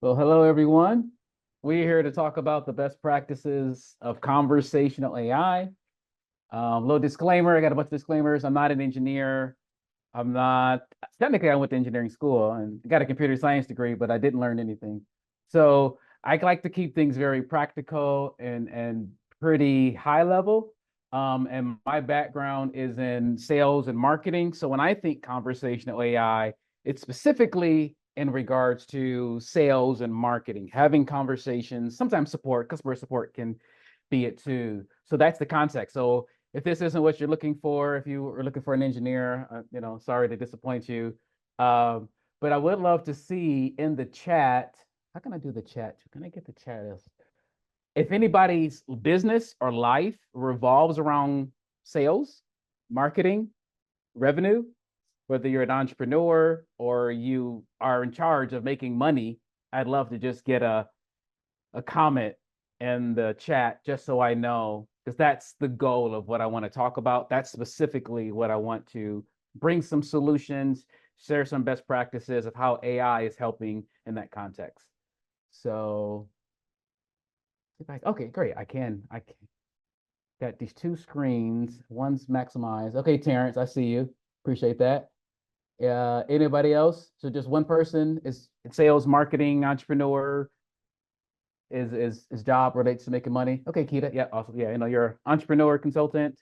Well, hello, everyone. We're here to talk about the best practices of conversational AI. Little disclaimer, I got a bunch of disclaimers. I'm not an engineer. I'm not, technically, I went to engineering school and got a computer science degree, but I didn't learn anything. So I like to keep things very practical and pretty high level. And my background is in sales and marketing. So when I think conversational AI, it's specifically in regards to sales and marketing, having conversations, sometimes support, customer support can be it too. So that's the context. So if this isn't what you're looking for, if you are looking for an engineer, sorry to disappoint you. But I would love to see in the chat. How can I do the chat? Can I get the chat? If anybody's business or life revolves around sales, marketing, revenue, whether you're an entrepreneur or you are in charge of making money, I'd love to just get a comment in the chat just so I know, because that's the goal of what I want to talk about. That's specifically what I want to bring some solutions, share some best practices of how AI is helping in that context. So, okay, great. I can got these two screens. One's maximized. Okay, Terrence, I see you. Appreciate that. Anybody else? So just one person is sales, marketing, entrepreneur, is job relates to making money. Okay, Keita. Yeah, awesome. Yeah, you're an entrepreneur, consultant,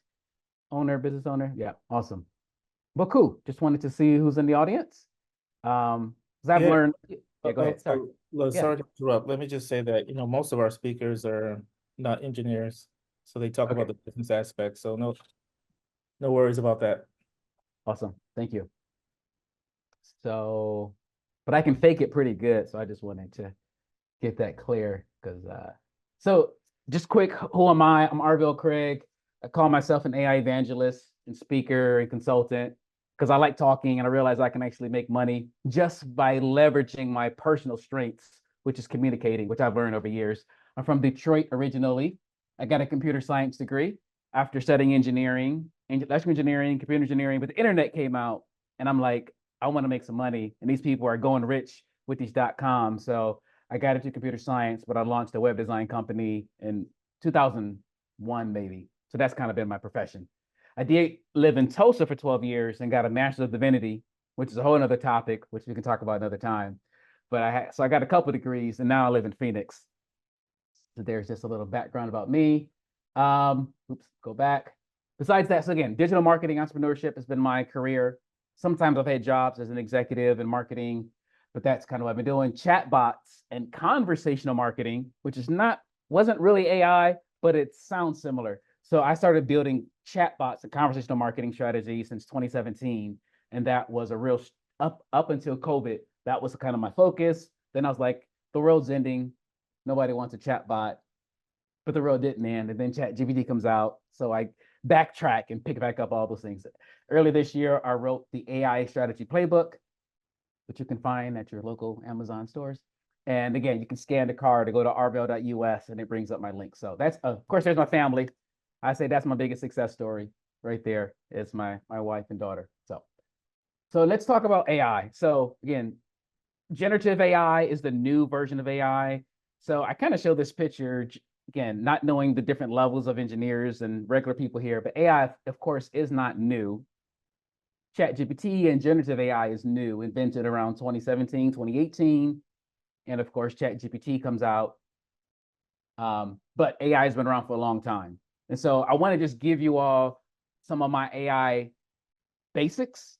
owner, business owner. Yeah, awesome. Well, cool. Just wanted to see who's in the audience. 'Cause I've Yeah, learned. Yeah, go ahead. Sorry. Yeah. sorry to interrupt. Let me just say that, most of our speakers are not engineers, so they talk about Okay. the business aspect. So no worries about that. Awesome. Thank you. So, but I can fake it pretty good. So I just wanted to get that clear because so just quick, who am I? I'm Arvell Craig. I call myself an AI evangelist and speaker and consultant because I like talking and I realize I can actually make money just by leveraging my personal strengths, which is communicating, which I've learned over years. I'm from Detroit originally. I got a computer science degree after studying engineering, electrical engineering, computer engineering, but the internet came out and I'm like, I want to make some money. And these people are going rich with these .com. So I got into computer science, but I launched a web design company in 2001, maybe. So that's kind of been my profession. I did live in Tulsa for 12 years and got a Master's of Divinity, which is a whole other topic, which we can talk about another time. But so I got a couple of degrees and now I live in Phoenix. So there's just a little background about me. Oops, go back. Besides that, so again, digital marketing entrepreneurship has been my career. Sometimes I've had jobs as an executive in marketing, but that's kind of what I've been doing. Chatbots and conversational marketing, which wasn't really AI, but it sounds similar. So I started building chatbots and conversational marketing strategies since 2017, and that was a real up until COVID. That was kind of my focus. Then I was like, the world's ending. Nobody wants a chatbot, but the world didn't end. And then ChatGPT comes out, so I backtrack and pick back up all those things. Earlier this year, I wrote the AI strategy playbook, which you can find at your local Amazon stores. And again, you can scan the card to go to arvell.us and it brings up my link. So that's, of course, there's my family. I say that's my biggest success story right there. It's my wife and daughter. So let's talk about AI. So again, generative AI is the new version of AI. So I kind of show this picture again, not knowing the different levels of engineers and regular people here, but AI, of course, is not new. ChatGPT and generative AI is new, invented around 2017, 2018. And of course, ChatGPT comes out. But AI has been around for a long time. And so I want to just give you all some of my AI basics.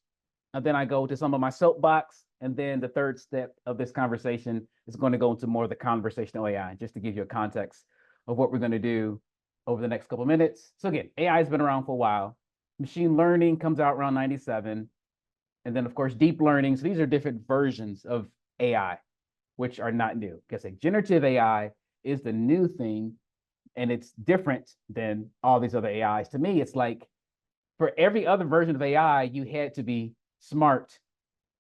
And then I go to some of my soapbox. And then the third step of this conversation is going to go into more of the conversational AI, just to give you a context of what we're going to do over the next couple of minutes. So again, AI has been around for a while. Machine learning comes out around 97. And then, of course, deep learning. So these are different versions of AI, which are not new. Like I say, generative AI is the new thing, and it's different than all these other AIs. To me, it's like for every other version of AI, you had to be smart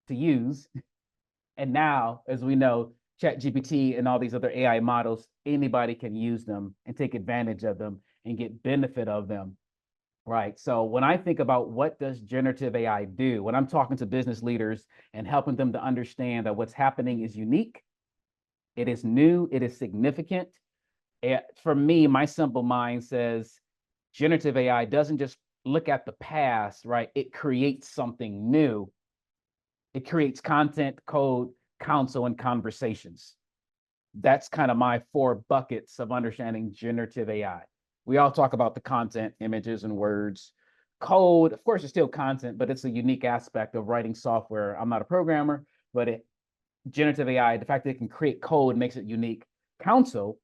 to use. And now, as we know, ChatGPT and all these other AI models, anybody can use them and take advantage of them and get benefit of them. Right. So when I think about what does generative AI do, when I'm talking to business leaders and helping them to understand that what's happening is unique It is new, it is significant. For me, my simple mind says generative AI doesn't just look at the past, right? It creates something new. It creates content, code, counsel, and conversations. That's kind of my 4 buckets of understanding generative AI. We all talk about the content, images, and words. Code, of course, is still content, but it's a unique aspect of writing software. I'm not a programmer, but generative AI, the fact that it can create code makes it unique. Counsel,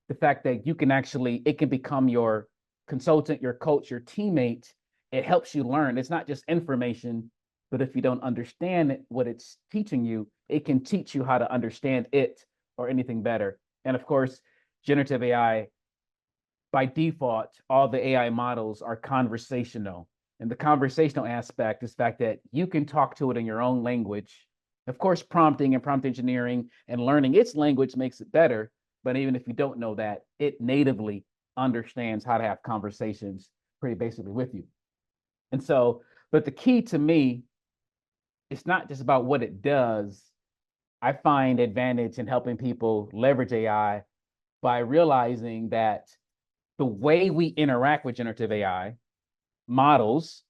the fact that you can actually, it can become your consultant, your coach, your teammate. It helps you learn. It's not just information, but if you don't understand what it's teaching you, it can teach you how to understand it or anything better. And of course, generative AI, by default, all the AI models are conversational. And the conversational aspect is the fact that you can talk to it in your own language. Of course, prompting and prompt engineering and learning its language makes it better. But even if you don't know that, it natively understands how to have conversations pretty basically with you. And so, but the key to me, it's not just about what it does. I find advantage in helping people leverage AI by realizing that the way we interact with generative AI models,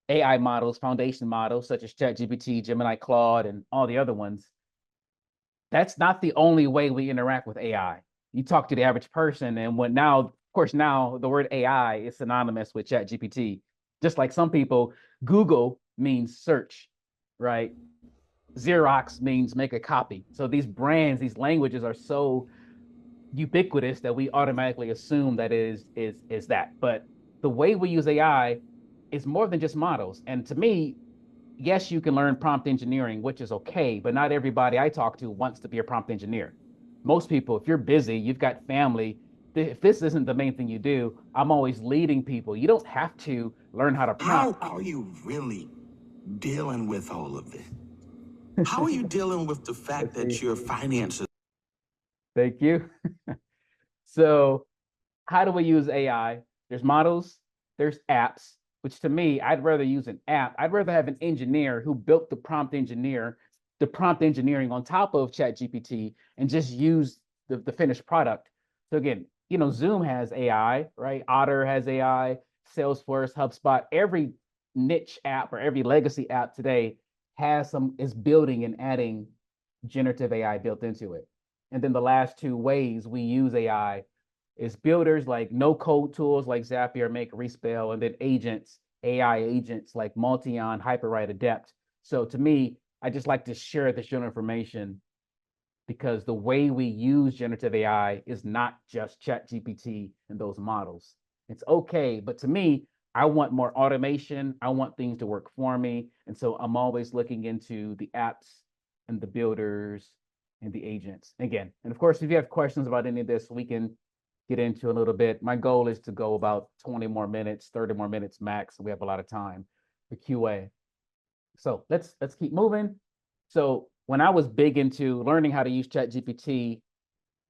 AI models, foundation models such as ChatGPT, Gemini, Claude, and all the other ones, that's not the only way we interact with AI. You talk to the average person, and what now, of course, now the word AI is synonymous with ChatGPT. Just like some people, Google means search, right? Xerox means make a copy. So these brands, these languages are so ubiquitous that we automatically assume that is that. But the way we use AI is more than just models. And to me, yes, you can learn prompt engineering, which is okay, but not everybody I talk to wants to be a prompt engineer. Most people, if you're busy, you've got family, if this isn't the main thing you do, I'm always leading people. You don't have to learn how to prompt. How are you really dealing with all of this? How are you dealing with the fact that your finances? Thank you. So how do we use AI? There's models, there's apps, which to me, I'd rather use an app. I'd rather have an engineer who built the prompt engineering on top of ChatGPT and just use the finished product. So again, Zoom has AI, right? Otter has AI, Salesforce, HubSpot, every niche app or every legacy app today is building and adding generative AI built into it. And then the last 2 ways we use AI is builders like no code tools like Zapier, Make, Respell, and then agents, AI agents like Multion, Hyperwrite, Adept. So to me, I just like to share this general information because the way we use generative AI is not just ChatGPT and those models. It's okay, but to me, I want more automation. I want things to work for me. And so I'm always looking into the apps and the builders and the agents again. And of course, if you have questions about any of this, we can get into a little bit. My goal is to go about 20 more minutes, 30 more minutes max. So we have a lot of time for QA. So let's keep moving. So when I was big into learning how to use ChatGPT,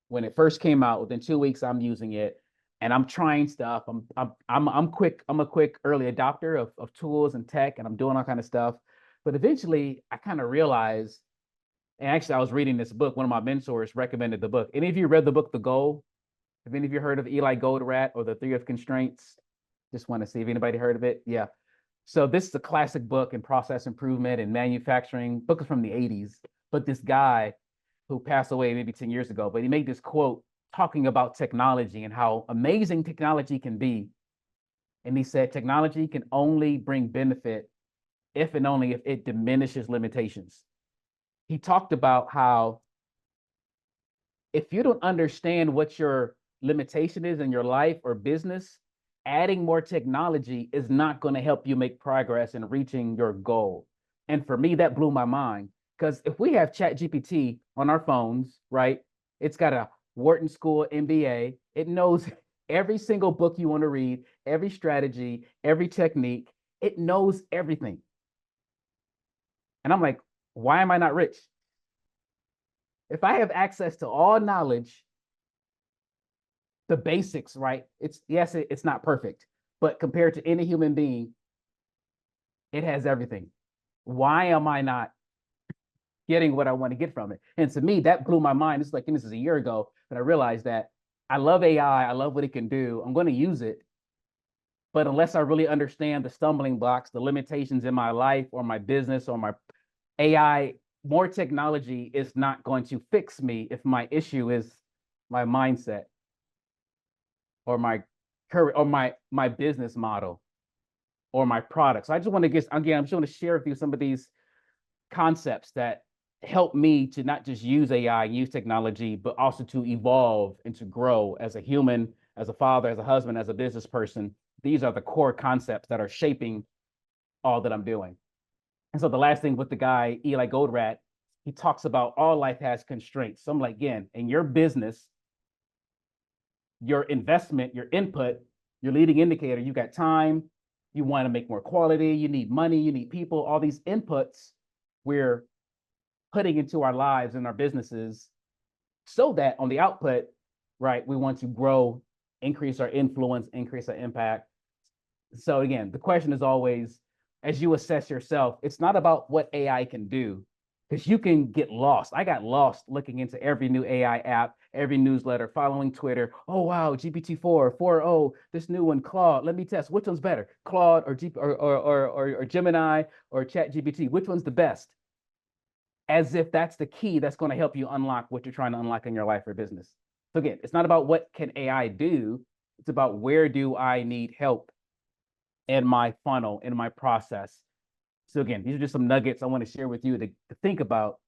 when it first came out, within 2 weeks, I'm using it and I'm trying stuff. I'm quick. I'm a quick early adopter of tools and tech, and I'm doing all kind of stuff. But eventually, I kind of realized. And actually, I was reading this book. One of my mentors recommended the book. Any of you read the book, The Goal? Have any of you heard of Eli Goldratt or The Theory of Constraints? Just want to see if anybody heard of it. Yeah. So this is a classic book in process improvement and manufacturing. Book is from the 80s. But this guy who passed away maybe 10 years ago, but he made this quote talking about technology and how amazing technology can be. And he said, technology can only bring benefit if and only if it diminishes limitations. He talked about how if you don't understand what your limitation is in your life or business, adding more technology is not going to help you make progress in reaching your goal. And for me, that blew my mind because if we have ChatGPT on our phones, right, it's got a Wharton School MBA, it knows every single book you want to read, every strategy, every technique, it knows everything. And I'm like, why am I not rich? If I have access to all knowledge, the basics, right? It's not perfect, but compared to any human being, it has everything. Why am I not getting what I want to get from it. And to me, that blew my mind. It's like, and this is a year ago, but I realized that I love AI. I love what it can do. I'm going to use it. But unless I really understand the stumbling blocks, the limitations in my life or my business or my AI, more technology is not going to fix me if my issue is my mindset or my current or my business model or my products. So I just want to get, again, I'm just going to share with you some of these concepts that help me to not just use AI, use technology, but also to evolve and to grow as a human, as a father, as a husband, as a business person. These are the core concepts that are shaping all that I'm doing. And so the last thing with the guy, Eli Goldratt, he talks about all life has constraints. So I'm like, again, in your business, your investment, your input, your leading indicator, you got time, you want to make more quality, you need money, you need people, all these inputs we're putting into our lives and our businesses so that on the output, right, we want to grow, increase our influence, increase our impact. So again, the question is always, as you assess yourself, it's not about what AI can do, because you can get lost. I got lost looking into every new AI app, every newsletter, following Twitter. Oh, wow, GPT-4, 4.0, this new one, Claude. Let me test. Which one's better, Claude or Gemini or ChatGPT? Which one's the best? As if that's the key that's going to help you unlock what you're trying to unlock in your life or business. So again, it's not about what can AI do. It's about where do I need help in my funnel, in my process. So again, these are just some nuggets I want to share with you to think about.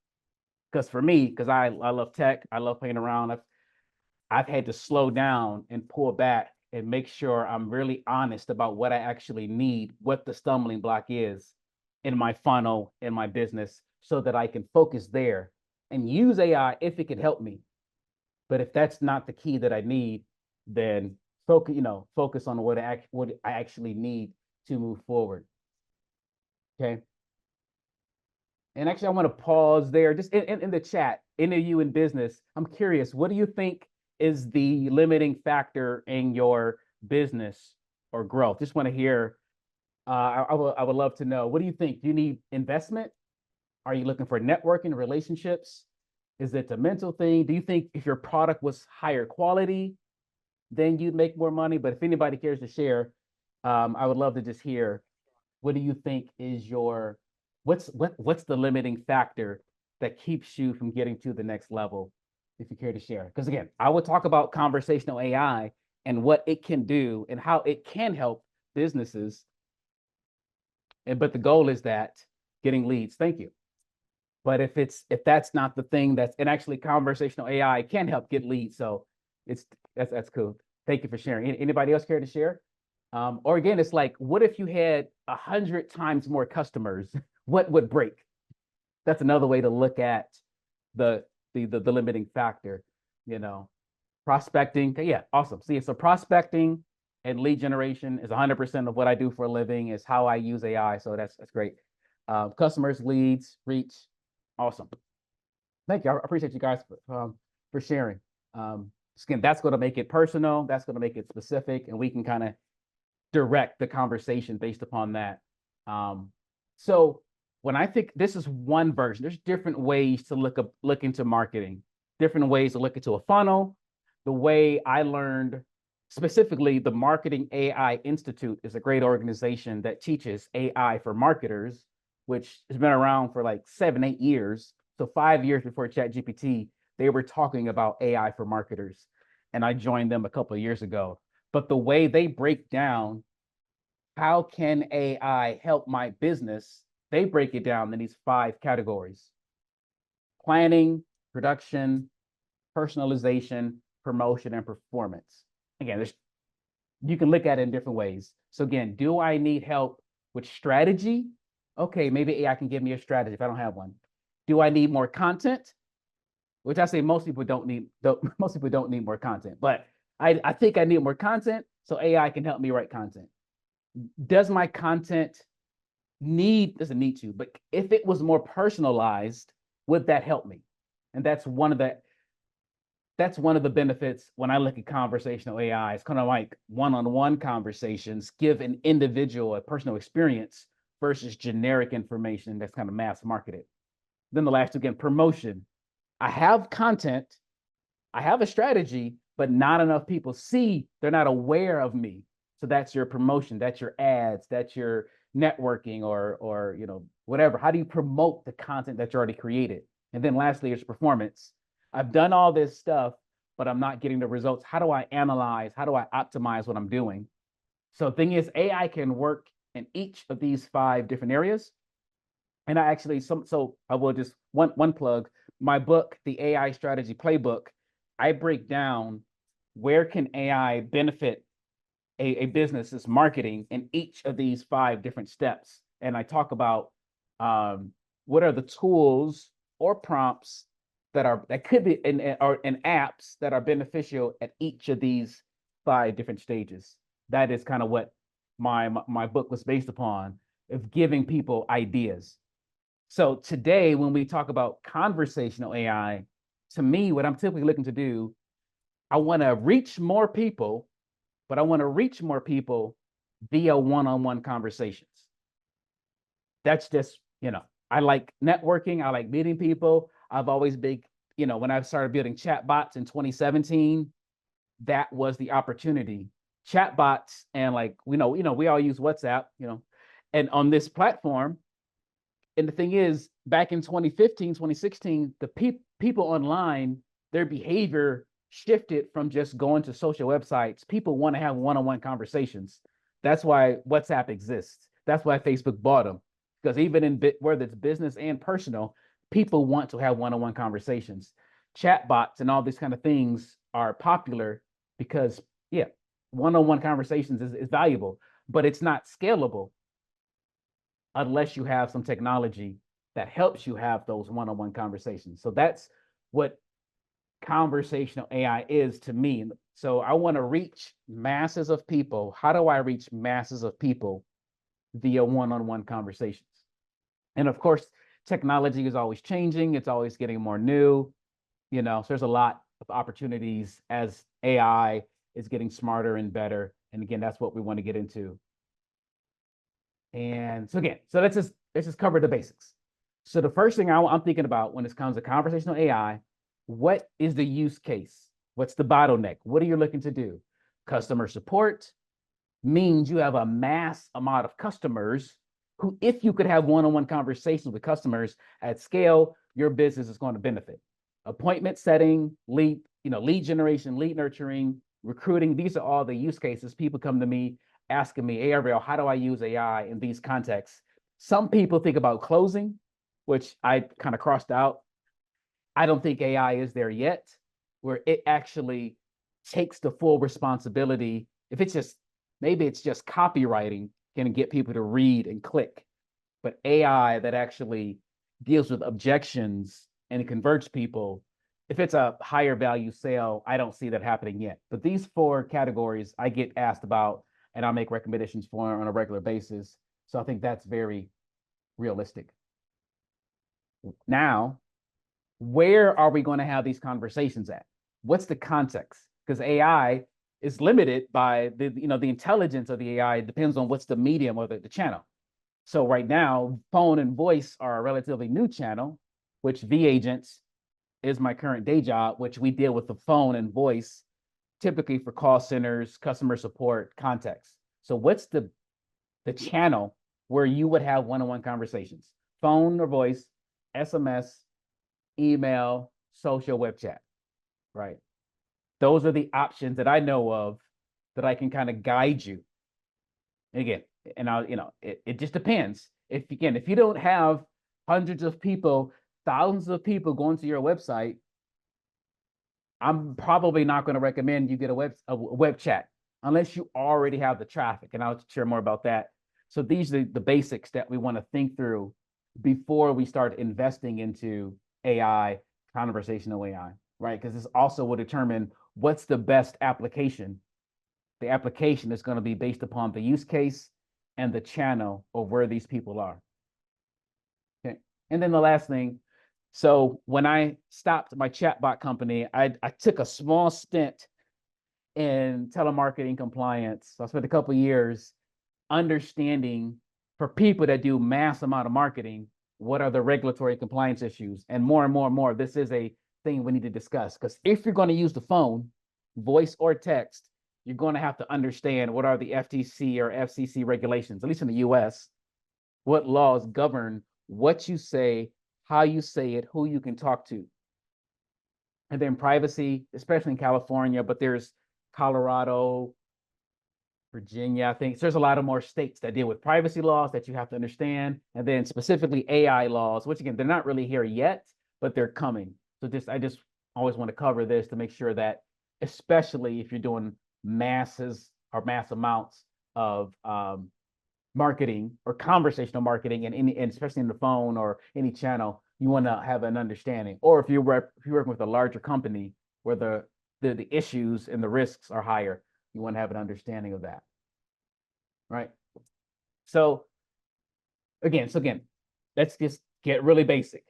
Because for me, because I love tech, I love playing around. I've had to slow down and pull back and make sure I'm really honest about what I actually need, what the stumbling block is in my funnel, in my business, so that I can focus there and use AI if it can help me. But if that's not the key that I need, then focus on what I actually need to move forward. Okay. And actually, I want to pause there, just in the chat, any of you in business, I'm curious, what do you think is the limiting factor in your business or growth? Just want to hear, I would love to know, what do you think? Do you need investment? Are you looking for networking, relationships? Is it a mental thing? Do you think if your product was higher quality, then you'd make more money? But if anybody cares to share, I would love to just hear, what do you think is your, what's the limiting factor that keeps you from getting to the next level, if you care to share? Because again, I would talk about conversational AI and what it can do and how it can help businesses. But the goal is that getting leads. Thank you. But if that's not the thing, and actually conversational AI can help get leads. So that's cool. Thank you for sharing. Anybody else care to share? Or again, it's like, what if you had 100 times more customers? What would break? That's another way to look at the limiting factor. Prospecting. Yeah, awesome. See, so prospecting and lead generation is 100% of what I do for a living. Is how I use AI. So that's great. Customers, leads, reach. Awesome. Thank you. I appreciate you guys for sharing. Again, that's going to make it personal. That's going to make it specific, and we can kind of direct the conversation based upon that. So when I think this is one version, there's different ways to look into marketing, different ways to look into a funnel. The way I learned, specifically, the Marketing AI Institute is a great organization that teaches AI for marketers, which has been around for like 7-8 years. So 5 years before ChatGPT, they were talking about AI for marketers. And I joined them a couple of years ago. But the way they break down how can AI help my business, they break it down in these 5 categories: planning, production, personalization, promotion, and performance. Again, you can look at it in different ways. So again, do I need help with strategy? Okay, maybe AI can give me a strategy if I don't have one. Do I need more content? Which I say most people don't need more content, but I think I need more content, so AI can help me write content. Does my content doesn't need to, but if it was more personalized, would that help me? And that's one of the benefits when I look at conversational AI. It's kind of like one-on-one conversations give an individual a personal experience versus generic information that's kind of mass marketed. Then the last two, again, promotion. I have content, I have a strategy, but not enough people see, they're not aware of me. So that's your promotion, that's your ads, that's your networking or whatever. How do you promote the content that you already created? And then lastly, is performance. I've done all this stuff, but I'm not getting the results. How do I analyze? How do I optimize what I'm doing? So the thing is, AI can work in each of these 5 different areas. And I actually, so I will just one plug, my book, the AI Strategy Playbook, I break down where can AI benefit a business's marketing in each of these 5 different steps. And I talk about what are the tools or prompts that could be in apps that are beneficial at each of these 5 different stages. That is kind of what my book was based upon, of giving people ideas. So today, when we talk about conversational AI, to me, what I'm typically looking to do, I want to reach more people, but I want to reach more people via one-on-one conversations. That's just, I like networking. I like meeting people. I've always been, when I started building chatbots in 2017, that was the opportunity. Chatbots and we all use WhatsApp, and on this platform. And the thing is, back in 2015, 2016, the people online, their behavior shifted from just going to social websites. People want to have one-on-one conversations. That's why WhatsApp exists. That's why Facebook bought them. Because even in whether it's business and personal, people want to have one-on-one conversations. Chatbots and all these kind of things are popular because, one-on-one conversations is valuable, but it's not scalable unless you have some technology that helps you have those one-on-one conversations. So that's what conversational AI is to me. So I want to reach masses of people. How do I reach masses of people via one-on-one conversations? And of course, technology is always changing. It's always getting more new. So there's a lot of opportunities as AI is getting smarter and better. And again, that's what we want to get into. And so again, let's just cover the basics. So the first thing I'm thinking about when it comes to conversational AI, what is the use case? What's the bottleneck? What are you looking to do? Customer support means you have a mass amount of customers who, if you could have one-on-one conversations with customers at scale, your business is going to benefit. Appointment setting, lead generation, lead nurturing, recruiting. These are all the use cases. People come to me asking me, hey, Arvell, how do I use AI in these contexts? Some people think about closing, which I kind of crossed out. I don't think AI is there yet, where it actually takes the full responsibility. If maybe it's just copywriting, can get people to read and click. But AI that actually deals with objections and converts people, if it's a higher value sale, I don't see that happening yet. But these 4 categories I get asked about, and I'll make recommendations for on a regular basis. So I think that's very realistic. Now, where are we going to have these conversations at? What's the context? Because AI is limited by the intelligence of the AI. It depends on what's the medium or the channel. So right now, phone and voice are a relatively new channel, which V-Agents is my current day job, which we deal with the phone and voice, typically for call centers, customer support, context. So what's the channel where you would have one-on-one conversations? Phone or voice, SMS, email, social, web chat, right? Those are the options that I know of that I can kind of guide you. And again, it just depends. If you don't have hundreds of people, thousands of people going to your website, I'm probably not going to recommend you get a web chat unless you already have the traffic. And I'll share more about that. So these are the basics that we want to think through before we start investing into AI, conversational AI, right? Because this also will determine what's the best application. The application is going to be based upon the use case and the channel of where these people are. Okay. And then the last thing, so when I stopped my chatbot company, I took a small stint in telemarketing compliance. So I spent a couple of years understanding for people that do mass amount of marketing, What are the regulatory compliance issues? And more, this is a thing we need to discuss, because if you're going to use the phone, voice or text, you're going to have to understand what are the FTC or FCC regulations, at least in the US, what laws govern what you say, how you say it, who you can talk to. And then privacy, especially in California, but there's Colorado, Virginia, I think there's a lot of more states that deal with privacy laws that you have to understand. And then specifically AI laws, which again, they're not really here yet, but they're coming. So I just always want to cover this to make sure that, especially if you're doing masses or mass amounts of marketing or conversational marketing, and especially in the phone or any channel, you want to have an understanding. Or if you're working with a larger company where the issues and the risks are higher, you want to have an understanding of that, right? So again, let's just get really basic.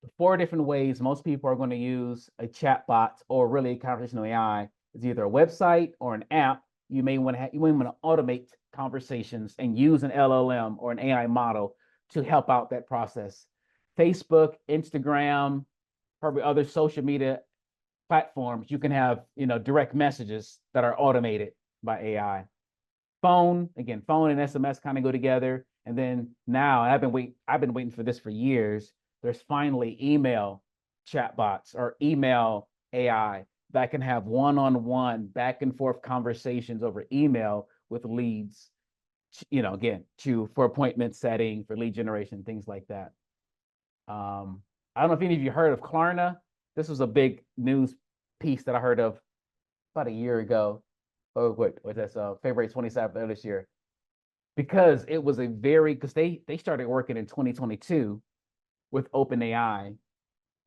The 4 different ways most people are going to use a chatbot or really conversational AI is either a website or an app. You may want to automate conversations and use an LLM or an AI model to help out that process. Facebook, Instagram, probably other social media platforms, you can have direct messages that are automated by AI. Phone and SMS kind of go together. And then now I've been waiting for this for years. There's finally email chatbots or email AI that can have one-on-one back and forth conversations over email with leads, for appointment setting, for lead generation, things like that. I don't know if any of you heard of Klarna. This was a big news piece that I heard of about a year ago. Oh, what was that? February 27th of this year. Because it was because they started working in 2022 with OpenAI,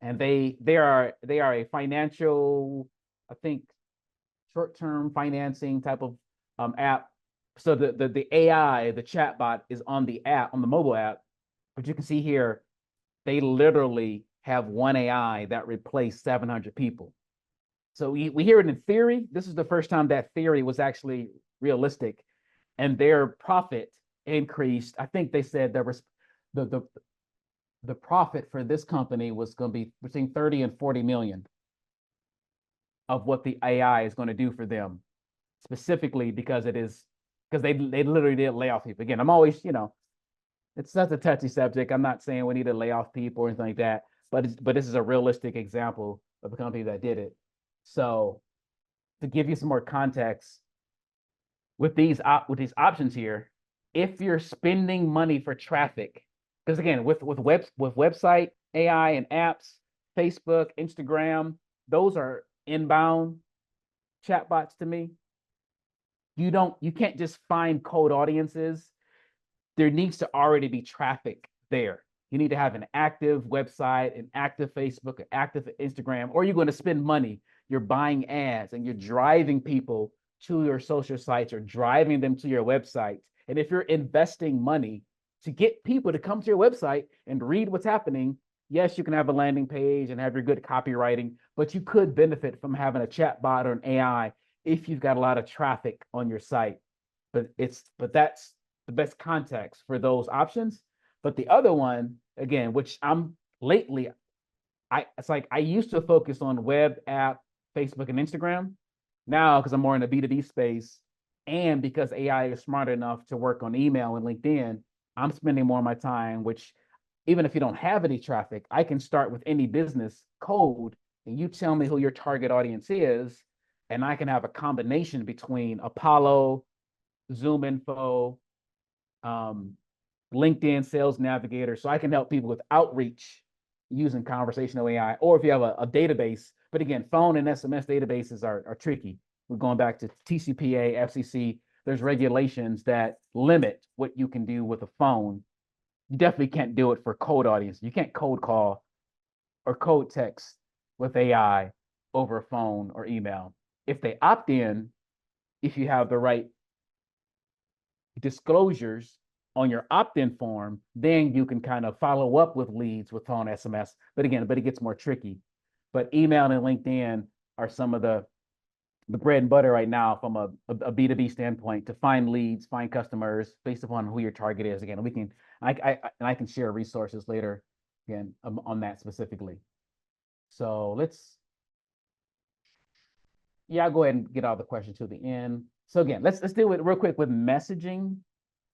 and they are a financial, I think, short-term financing type of app. So the AI, the chatbot, is on the app, on the mobile app, but you can see here they literally have one AI that replaced 700 people. So we hear it in theory. This is the first time that theory was actually realistic, and their profit increased. I think they said there was the profit for this company was going to be between 30 and 40 million of what the AI is going to do for them, specifically because they literally did lay off people. Again, I'm always, it's such a touchy subject. I'm not saying we need to lay off people or anything like that, but this is a realistic example of a company that did it. So to give you some more context, with these options here, if you're spending money for traffic, because again, with website AI and apps, Facebook, Instagram, those are inbound chatbots to me. You can't just find cold audiences. There needs to already be traffic there. You need to have an active website, an active Facebook, an active Instagram, or you're going to spend money. You're buying ads and you're driving people to your social sites or driving them to your website. And if you're investing money to get people to come to your website and read what's happening, yes, you can have a landing page and have your good copywriting, but you could benefit from having a chatbot or an AI if you've got a lot of traffic on your site. But that's the best context for those options. But the other one, again, which it's like I used to focus on web, app, Facebook, and Instagram. Now, because I'm more in the B2B space, and because AI is smart enough to work on email and LinkedIn, I'm spending more of my time, which even if you don't have any traffic, I can start with any business code and you tell me who your target audience is, and I can have a combination between Apollo, Zoom Info, LinkedIn Sales Navigator. So I can help people with outreach using conversational AI, or if you have a database. But again, phone and SMS databases are tricky. We're going back to TCPA, FCC. There's regulations that limit what you can do with a phone. You definitely can't do it for cold audience. You can't cold call or code text with AI over a phone or email. If they opt in, if you have the right disclosures on your opt-in form, then you can kind of follow up with leads with phone SMS. But it gets more tricky. But email and LinkedIn are some of the the bread and butter right now from a B2B standpoint to find leads, find customers based upon who your target is. Again, I can share resources later again on that specifically. So I'll go ahead and get all the questions to the end. So again, let's deal with real quick with messaging.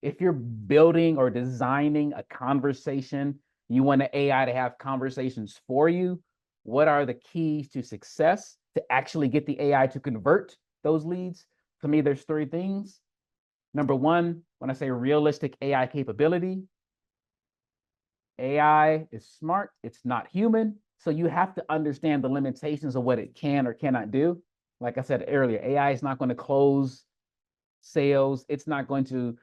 If you're building or designing a conversation, you want an AI to have conversations for you. What are the keys to success to actually get the AI to convert those leads? For me, there's 3 things. Number 1, when I say realistic AI capability, AI is smart, it's not human. So you have to understand the limitations of what it can or cannot do. Like I said earlier, AI is not going to close sales. It's not going to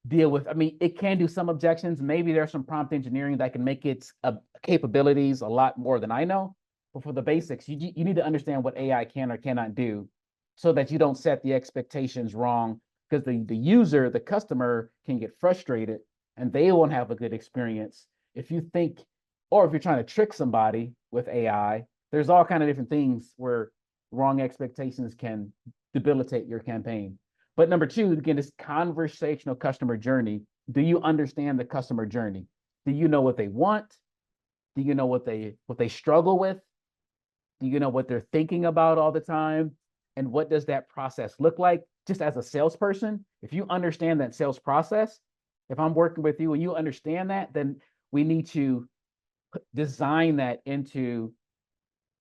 deal with, I mean, it can do some objections. Maybe there's some prompt engineering that can make its capabilities a lot more than I know. But for the basics, you need to understand what AI can or cannot do so that you don't set the expectations wrong, because the user, the customer, can get frustrated and they won't have a good experience. If you think, or if you're trying to trick somebody with AI, there's all kind of different things where wrong expectations can debilitate your campaign. But number 2, again, this conversational customer journey. Do you understand the customer journey? Do you know what they want? Do you know what they struggle with? Do you know what they're thinking about all the time? And what does that process look like? Just as a salesperson, if you understand that sales process, if I'm working with you and you understand that, then we need to design that into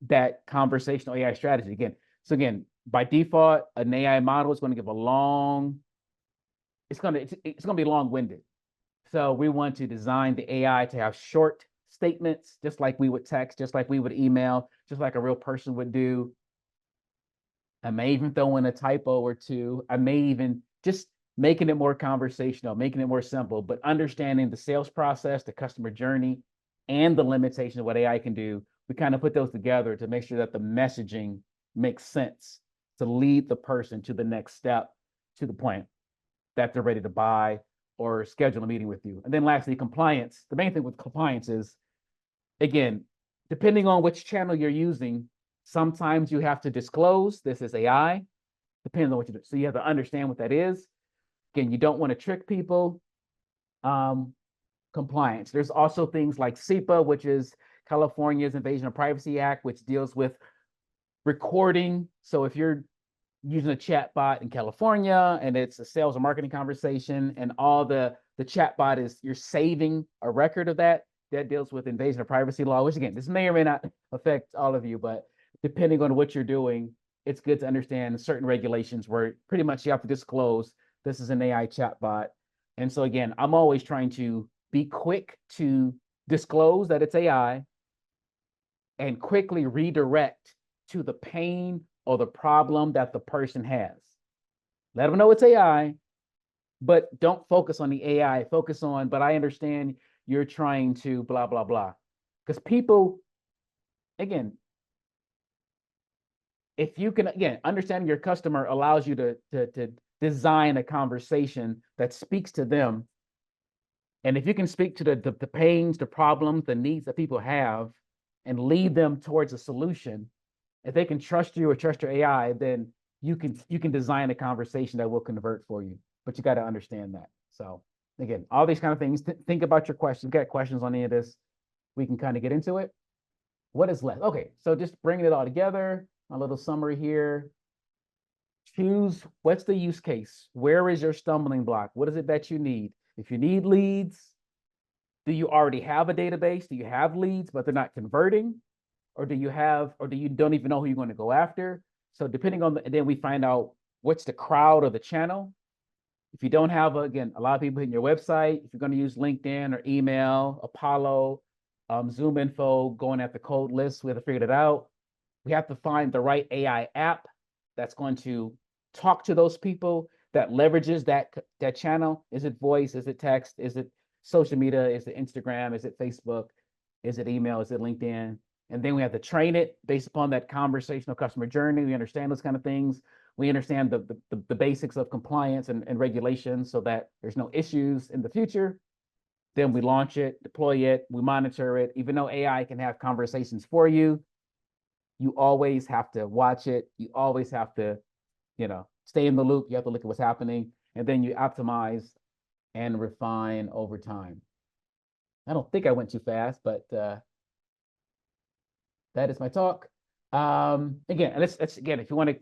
that conversational AI strategy. Again, by default, an AI model is going to give it's going to be long-winded. So we want to design the AI to have short statements, just like we would text, just like we would email, just like a real person would do. I may even throw in a typo or 2. I may even just making it more conversational, making it more simple, but understanding the sales process, the customer journey, and the limitation of what AI can do. We kind of put those together to make sure that the messaging makes sense to lead the person to the next step, to the point that they're ready to buy or schedule a meeting with you. And then lastly, compliance. The main thing with compliance is, again, depending on which channel you're using, sometimes you have to disclose this is AI, depending on what you do. So you have to understand what that is. Again, you don't want to trick people. Compliance. There's also things like SEPA, which is California's Invasion of Privacy Act, which deals with recording. So if you're using a chat bot in California and it's a sales or marketing conversation and all the chat bot is, you're saving a record of that deals with invasion of privacy law, which again, this may or may not affect all of you, but depending on what you're doing, it's good to understand certain regulations where pretty much you have to disclose this is an AI chat bot. And so again, I'm always trying to be quick to disclose that it's AI and quickly redirect to the pain or the problem that the person has. Let them know it's AI, but don't focus on the AI. Focus on, but I understand you're trying to blah, blah, blah. Because people, again, if you can, again, understanding your customer allows you to design a conversation that speaks to them. And if you can speak to the pains, the problems, the needs that people have and lead them towards a solution, if they can trust you or trust your AI, then you can design a conversation that will convert for you. But you got to understand that. So again, all these kind of things, think about your questions. Got questions on any of this, we can kind of get into it. What is left? Okay, so just bringing it all together, a little summary here. Choose what's the use case. Where is your stumbling block? What is it that you need? If you need leads, do you already have a database? Do you have leads, but they're not converting? Or do you don't even know who you're going to go after? So depending on and then we find out what's the crowd or the channel. If you don't have, again, a lot of people hitting your website, if you're going to use LinkedIn or email, Apollo, Zoom info, going at the code list, we have to figure it out. We have to find the right AI app that's going to talk to those people, that leverages that channel. Is it voice? Is it text? Is it social media? Is it Instagram? Is it Facebook? Is it email? Is it LinkedIn? And then we have to train it based upon that conversational customer journey. We understand those kind of things. We understand the basics of compliance and regulations so that there's no issues in the future. Then we launch it, deploy it, we monitor it. Even though AI can have conversations for you, you always have to watch it. You always have to stay in the loop. You have to look at what's happening, and then you optimize and refine over time. I don't think I went too fast, but that is my talk. Again, again, if you want to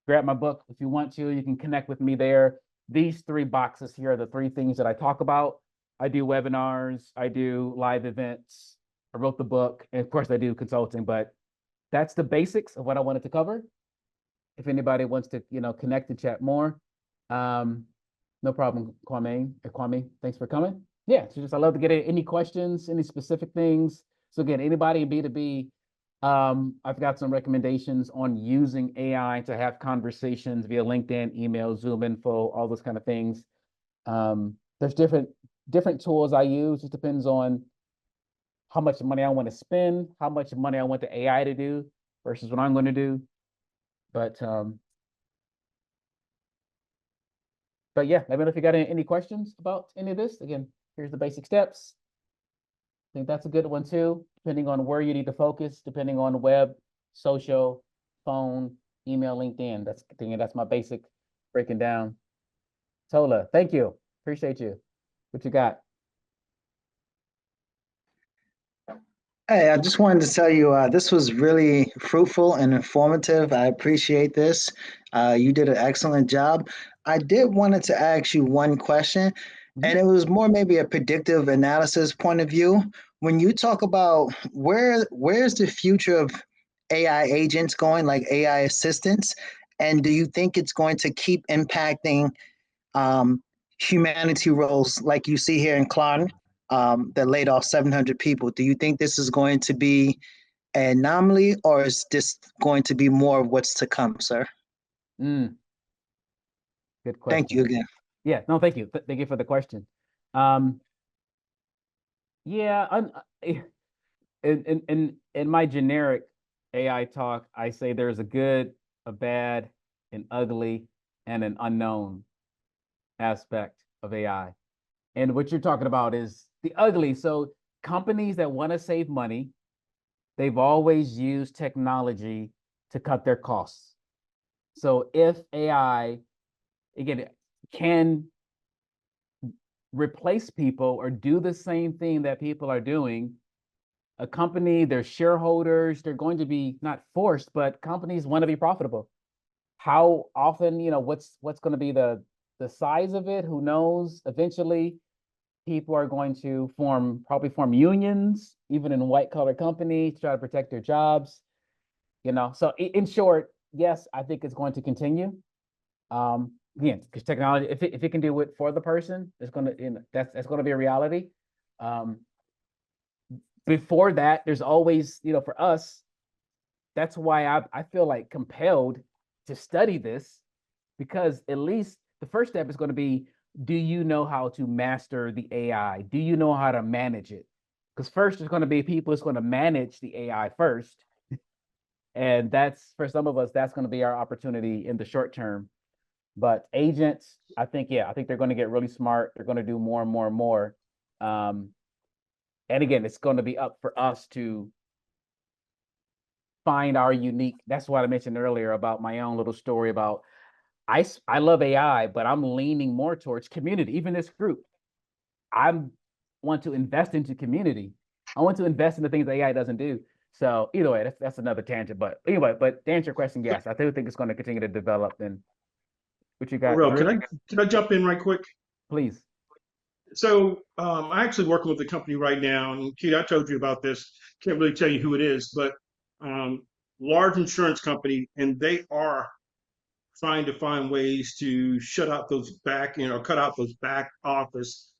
grab my book, if you want to, you can connect with me there. These 3 boxes here are the 3 things that I talk about. I do webinars, I do live events, I wrote the book, and of course I do consulting, but that's the basics of what I wanted to cover. If anybody wants to, connect and chat more, no problem, Kwame, thanks for coming. Yeah, so I love to get any questions, any specific things. So again, anybody in B2B, I've got some recommendations on using AI to have conversations via LinkedIn, email, Zoom info, all those kind of things. There's different tools I use. It depends on how much money I want to spend, how much money I want the AI to do versus what I'm going to do. But yeah, let me know if you got any questions about any of this. Again, here's the basic steps. I think that's a good one too, depending on where you need to focus, depending on web, social, phone, email, LinkedIn. That's my basic breaking down. Tola, thank you. Appreciate you. What you got? Hey, I just wanted to tell you this was really fruitful and informative. I appreciate this. You did an excellent job. I did wanted to ask you one question, and it was more maybe a predictive analysis point of view. When you talk about where's the future of AI agents going, like AI assistants, and do you think it's going to keep impacting humanity roles like you see here in Klarna? That laid off 700 people. Do you think this is going to be an anomaly, or is this going to be more of what's to come, sir? Good question. Thank you again. Yeah, no, thank you. Thank you for the question. Yeah, in my generic AI talk, I say there's a good, a bad, an ugly, and an unknown aspect of AI. And what you're talking about is the ugly. So companies that want to save money, they've always used technology to cut their costs. So if AI, again, can replace people or do the same thing that people are doing, a company, their shareholders, they're going to be not forced, but companies want to be profitable. How often, what's going to be the size of it? Who knows? Eventually, people are going to probably form unions, even in white collar companies, to try to protect their jobs. So in short, yes, I think it's going to continue. Again, because technology, if it can do it for the person, it's going to, that's going to be a reality. Before that, there's always, for us, that's why I feel like compelled to study this, because at least the first step is going to be, do you know how to master the AI? Do you know how to manage it? Because first there's going to be people who's going to manage the AI first. And that's, for some of us, that's going to be our opportunity in the short term. But agents, I think they're going to get really smart. They're going to do more and more and more. And again, it's going to be up for us to find our unique. That's what I mentioned earlier about my own little story about I love AI, but I'm leaning more towards community. Even this group, I want to invest into community. I want to invest in the things AI doesn't do. So either way, that's another tangent. But anyway, but to answer your question, yes, I do think it's going to continue to develop. And what you got? Arvell, can I jump in right quick? Please. So I'm actually working with a company right now, and Keith, I told you about this. Can't really tell you who it is, but large insurance company, and they are trying to find ways to cut out those back office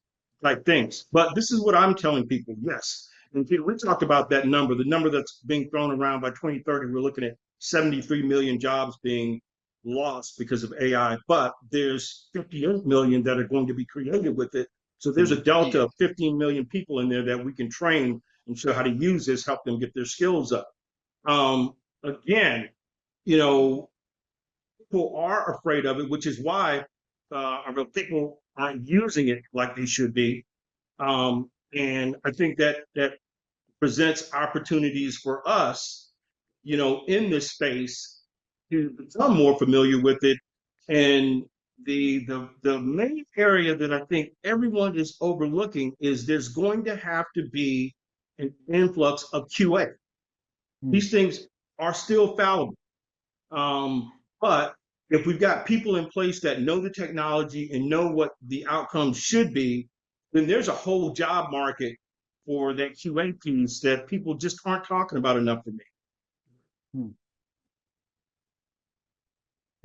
type things. But this is what I'm telling people. Yes. And we talked about that number, the number that's being thrown around by 2030. We're looking at 73 million jobs being lost because of AI, but there's 58 million that are going to be created with it. So there's a delta of 15 million people in there that we can train and show how to use this, help them get their skills up. Again, people are afraid of it, which is why people aren't using it like they should be. And I think that presents opportunities for us, in this space to become more familiar with it And the main area that I think everyone is overlooking is there's going to have to be an influx of QA. These things are still fallible. But if we've got people in place that know the technology and know what the outcomes should be, then there's a whole job market for that QA piece that people just aren't talking about enough for me.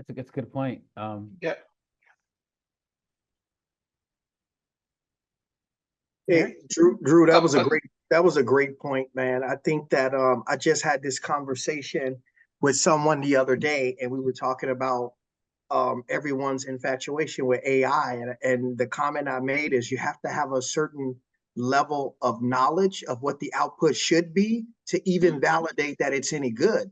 That's a good point. Yeah. Aaron? Hey, Drew, that was a great point, man. I think that I just had this conversation with someone the other day, and we were talking about everyone's infatuation with AI, and the comment I made is you have to have a certain level of knowledge of what the output should be to even validate that it's any good.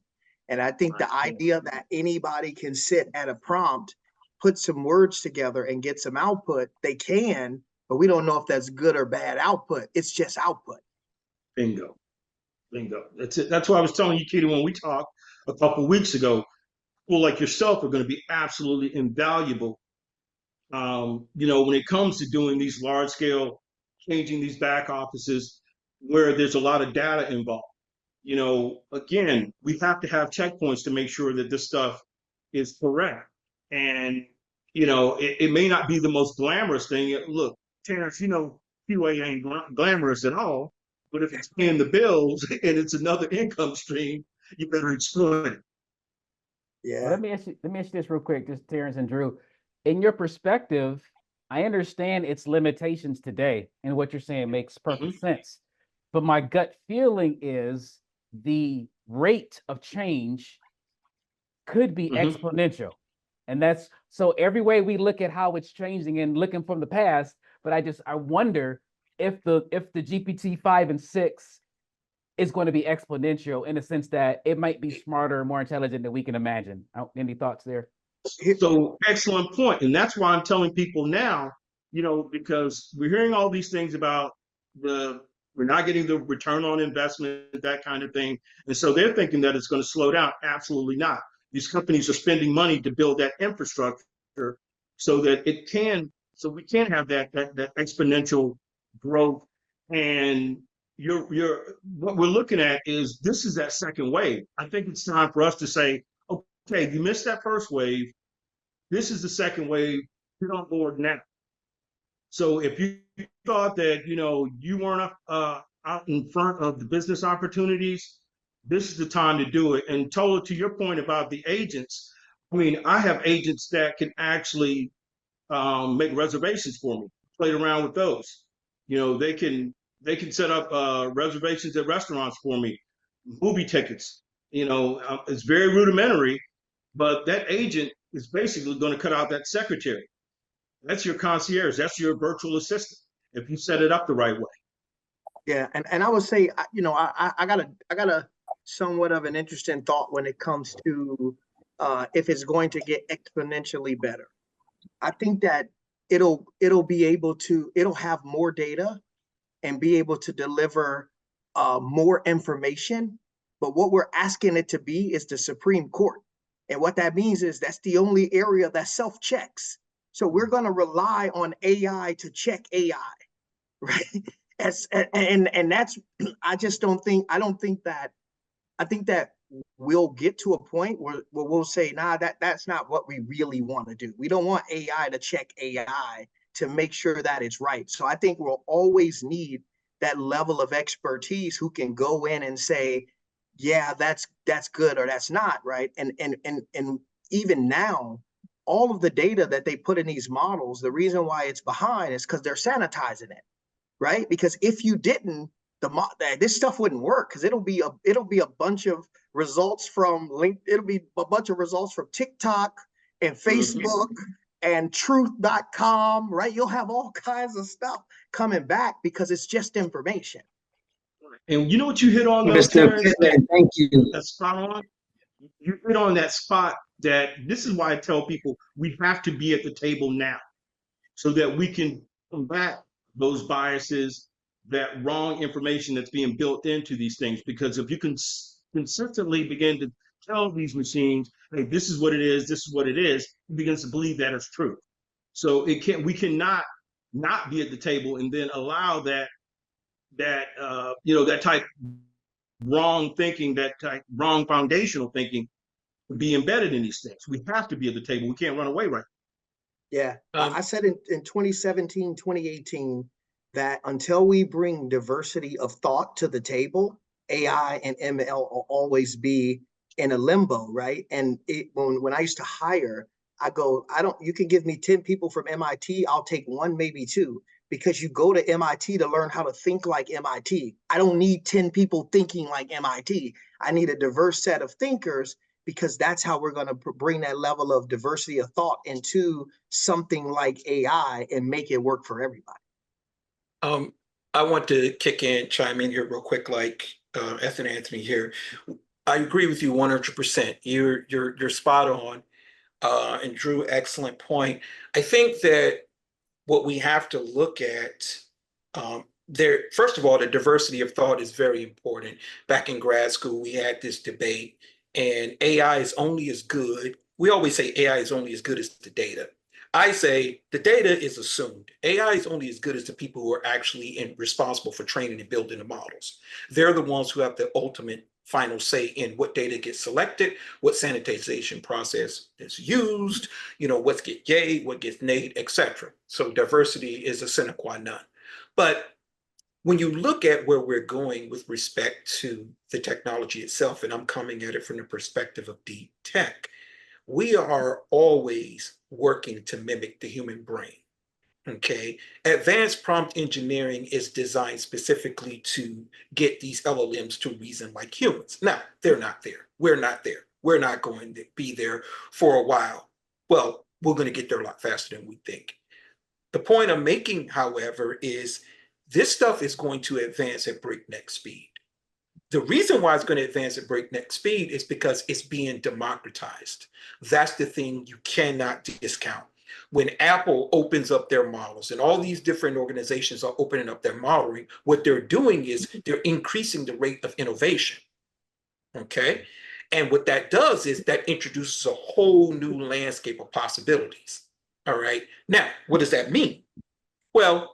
And I think the idea that anybody can sit at a prompt, put some words together and get some output, they can, but we don't know if that's good or bad output. It's just output. Bingo. Bingo. That's it. That's why I was telling you, Katie, when we talked a couple of weeks ago, people like yourself are going to be absolutely invaluable. When it comes to doing these large scale, changing these back offices where there's a lot of data involved. Again, we have to have checkpoints to make sure that this stuff is correct. And, it may not be the most glamorous thing. Look, Terrence, QA ain't glamorous at all, but if it's paying the bills and it's another income stream, you better exploit it. Yeah. Well, let me ask you this real quick, just Terrence and Drew. In your perspective, I understand its limitations today, and what you're saying makes perfect sense. But my gut feeling is the rate of change could be exponential. And that's so every way we look at how it's changing and looking from the past, but I wonder if the GPT 5 and 6 is going to be exponential in the sense that it might be smarter, more intelligent than we can imagine. Any thoughts there? So excellent point. And that's why I'm telling people now, because we're hearing all these things about we're not getting the return on investment, that kind of thing. And so they're thinking that it's going to slow down. Absolutely not. These companies are spending money to build that infrastructure so that we can have that exponential growth. And what we're looking at is this is that second wave. I think it's time for us to say, okay, you missed that first wave. This is the second wave. Get on board now. So if you thought that, you weren't out in front of the business opportunities, this is the time to do it. And Tola, to your point about the agents, I have agents that can actually make reservations for me, played around with those. They can set up reservations at restaurants for me, movie tickets. It's very rudimentary, but that agent is basically going to cut out that secretary. That's your concierge. That's your virtual assistant if you set it up the right way. Yeah, and I would say, I got a somewhat of an interesting thought when it comes to if it's going to get exponentially better. I think that it'll have more data and be able to deliver more information. But what we're asking it to be is the Supreme Court. And what that means is that's the only area that self-checks. So we're going to rely on AI to check AI, right? And that's, I think that we'll get to a point where we'll say, nah, that's not what we really want to do. We don't want AI to check AI to make sure that it's right. So I think we'll always need that level of expertise who can go in and say, yeah, that's good or that's not, right? And even now, all of the data that they put in these models, the reason why it's behind is because they're sanitizing it, right? Because if you didn't, this stuff wouldn't work, because it'll be a bunch of results from TikTok and Facebook and truth.com, right? You'll have all kinds of stuff coming back because it's just information. And you know what you hit on, though, Mr. Terrence? Pittman, thank you. That's spot on. You hit on that spot that this is why I tell people we have to be at the table now so that we can combat those biases, that wrong information that's being built into these things. Because if you can consistently begin to tell these machines, hey, this is what it is, this is what it is, it begins to believe that it's true. So we cannot not be at the table and then allow that type wrong thinking, that type wrong foundational thinking to be embedded in these things. We have to be at the table. We can't run away right Yeah, Um, I said in 2017, 2018, that until we bring diversity of thought to the table, AI and ML will always be in a limbo, right? And when I used to hire, I go, you can give me 10 people from MIT, I'll take one, maybe two, because you go to MIT to learn how to think like MIT. I don't need 10 people thinking like MIT. I need a diverse set of thinkers, because that's how we're going to bring that level of diversity of thought into something like AI and make it work for everybody. I want to chime in here real quick, like Ethan Anthony here. I agree with you 100%. You're spot on. And Drew, excellent point. I think that what we have to look at there, first of all, the diversity of thought is very important. Back in grad school, we had this debate, and AI is only as good. We always say AI is only as good as the data. I say the data is assumed. AI is only as good as the people who are actually responsible for training and building the models. They're the ones who have the ultimate final say in what data gets selected, what sanitization process is used, what gets yay, what gets nay, etc. So diversity is a sine qua non. But when you look at where we're going with respect to the technology itself, and I'm coming at it from the perspective of deep tech, we are always working to mimic the human brain. Okay. Advanced prompt engineering is designed specifically to get these LLMs to reason like humans. Now, they're not there. We're not there. We're not going to be there for a while. Well, we're going to get there a lot faster than we think. The point I'm making, however, is this stuff is going to advance at breakneck speed. The reason why it's going to advance at breakneck speed is because it's being democratized. That's the thing you cannot discount. When Apple opens up their models and all these different organizations are opening up their modeling, what they're doing is they're increasing the rate of innovation. Okay. And what that does is that introduces a whole new landscape of possibilities. All right. Now, what does that mean? Well,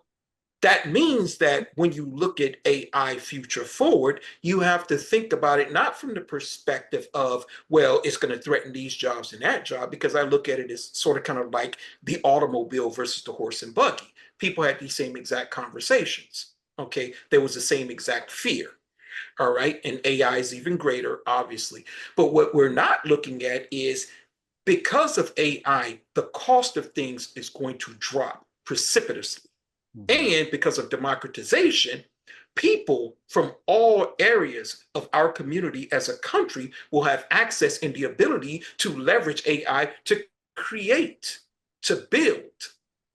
that means that when you look at AI future forward, you have to think about it not from the perspective of, well, it's going to threaten these jobs and that job, because I look at it as sort of kind of like the automobile versus the horse and buggy. People had these same exact conversations. Okay. There was the same exact fear. All right. And AI is even greater, obviously. But what we're not looking at is, because of AI, the cost of things is going to drop precipitously. And because of democratization, people from all areas of our community as a country will have access and the ability to leverage AI to create, to build,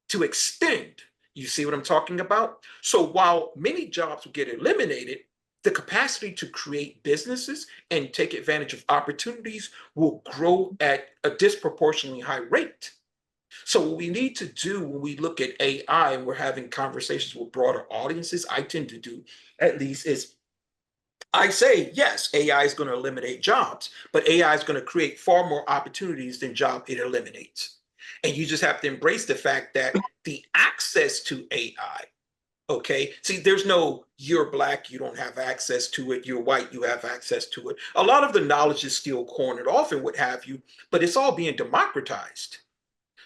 to extend. You see what I'm talking about? So while many jobs will get eliminated, the capacity to create businesses and take advantage of opportunities will grow at a disproportionately high rate. So what we need to do when we look at AI and we're having conversations with broader audiences, I tend to do at least, is I say, yes, AI is going to eliminate jobs, but AI is going to create far more opportunities than job it eliminates. And you just have to embrace the fact that the access to AI, okay, see, there's no, you're black, you don't have access to it, you're white, you have access to it. A lot of the knowledge is still cornered off and what have you, but it's all being democratized.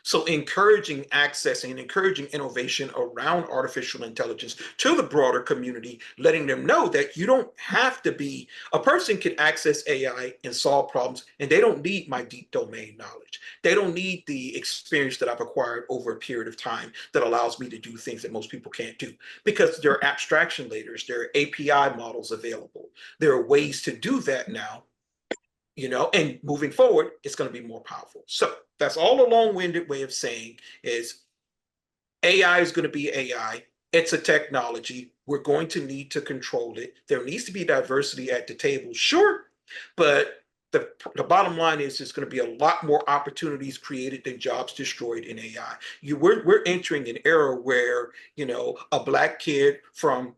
So encouraging access and encouraging innovation around artificial intelligence to the broader community, letting them know that you don't have to be, a person can access AI and solve problems, and they don't need my deep domain knowledge. They don't need the experience that I've acquired over a period of time that allows me to do things that most people can't do, because there are abstraction layers, there are API models available. There are ways to do that now, and moving forward, it's going to be more powerful. So that's all a long-winded way of saying is AI is going to be AI. It's a technology. We're going to need to control it. There needs to be diversity at the table, sure, but the bottom line is there's going to be a lot more opportunities created than jobs destroyed in AI. We're entering an era where, a black kid from,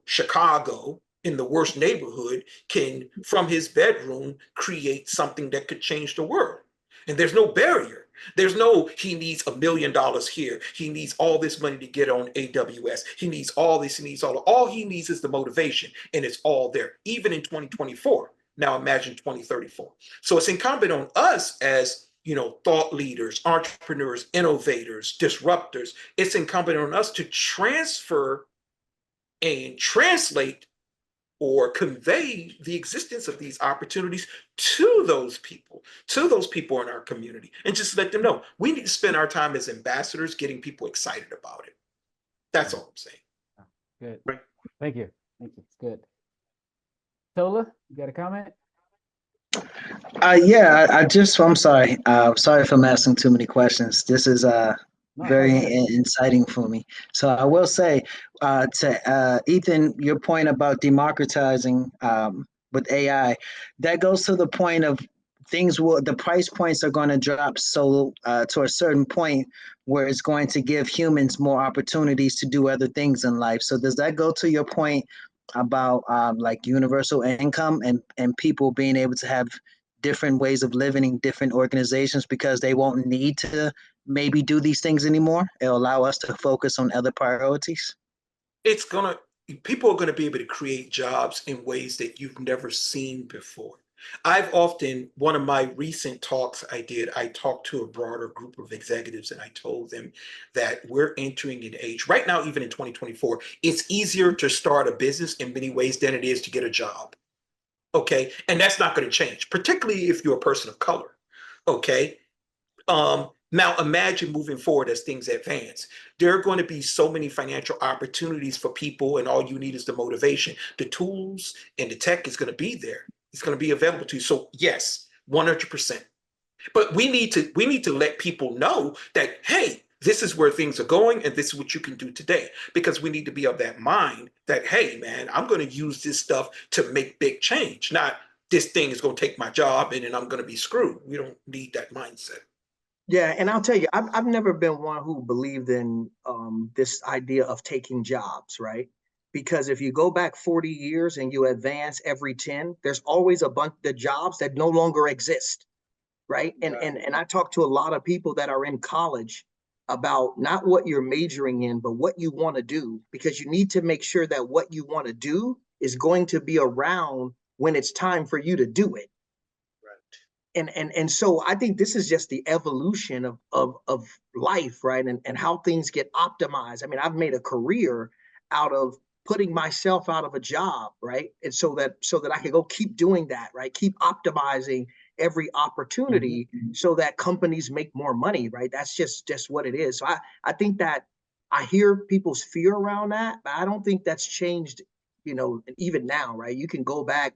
Chicago in the worst neighborhood can, from his bedroom, create something that could change the world. And there's no barrier. There's no, he needs $1 million here. He needs all this money to get on AWS. He needs all this, he needs all he needs is the motivation, and it's all there, even in 2024. Now imagine 2034. So it's incumbent on us as, thought leaders, entrepreneurs, innovators, disruptors. It's incumbent on us to transfer and translate or convey the existence of these opportunities to those people in our community, and just let them know we need to spend our time as ambassadors getting people excited about it. That's all I'm saying. Good. Right. Thank you. It's good. Tola, you got a comment? Yeah, I'm sorry. Sorry if I'm asking too many questions. This is No, very go ahead. inciting for me. So I will say to Ethan, your point about democratizing with AI, that goes to the point of the price points are going to drop to a certain point where it's going to give humans more opportunities to do other things in life. So does that go to your point about like universal income and people being able to have different ways of living in different organizations because they won't need to maybe do these things anymore? It'll allow us to focus on other priorities. People are gonna be able to create jobs in ways that you've never seen before. One of my recent talks I talked to a broader group of executives, and I told them that we're entering an age right now, even in 2024, it's easier to start a business in many ways than it is to get a job. Okay. And that's not going to change, particularly if you're a person of color. Okay. Now imagine moving forward as things advance. There are going to be so many financial opportunities for people, and all you need is the motivation. The tools and the tech is going to be there. It's going to be available to you. So yes, 100%. But we need to let people know that, hey, this is where things are going, and this is what you can do today. Because we need to be of that mind that, hey, man, I'm going to use this stuff to make big change. Not this thing is going to take my job and then I'm going to be screwed. We don't need that mindset. Yeah, and I'll tell you, I've never been one who believed in this idea of taking jobs, right? Because if you go back 40 years and you advance every 10, there's always a bunch of jobs that no longer exist, right? And I talk to a lot of people that are in college about not what you're majoring in, but what you want to do, because you need to make sure that what you want to do is going to be around when it's time for you to do it. And so I think this is just the evolution of life, right? And how things get optimized. I mean, I've made a career out of putting myself out of a job, right? And so that I can go keep doing that, right? Keep optimizing every opportunity so that companies make more money, right? That's just what it is. So I think that I hear people's fear around that, but I don't think that's changed, even now, right? You can go back.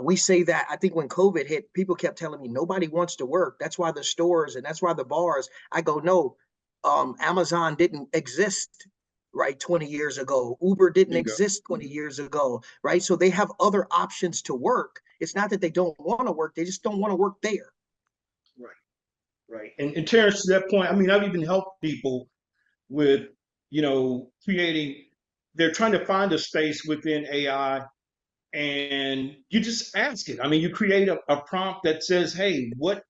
We say that, I think when COVID hit, people kept telling me nobody wants to work. That's why the stores and that's why the bars. I go, no, Amazon didn't exist, right? 20 years ago. Uber didn't exist 20 years ago, right? So they have other options to work. It's not that they don't want to work. They just don't want to work there. Right. And Terrence, to that point, I mean, I've even helped people with, creating, they're trying to find a space within AI, and you just ask it. I mean, you create a prompt that says, hey, what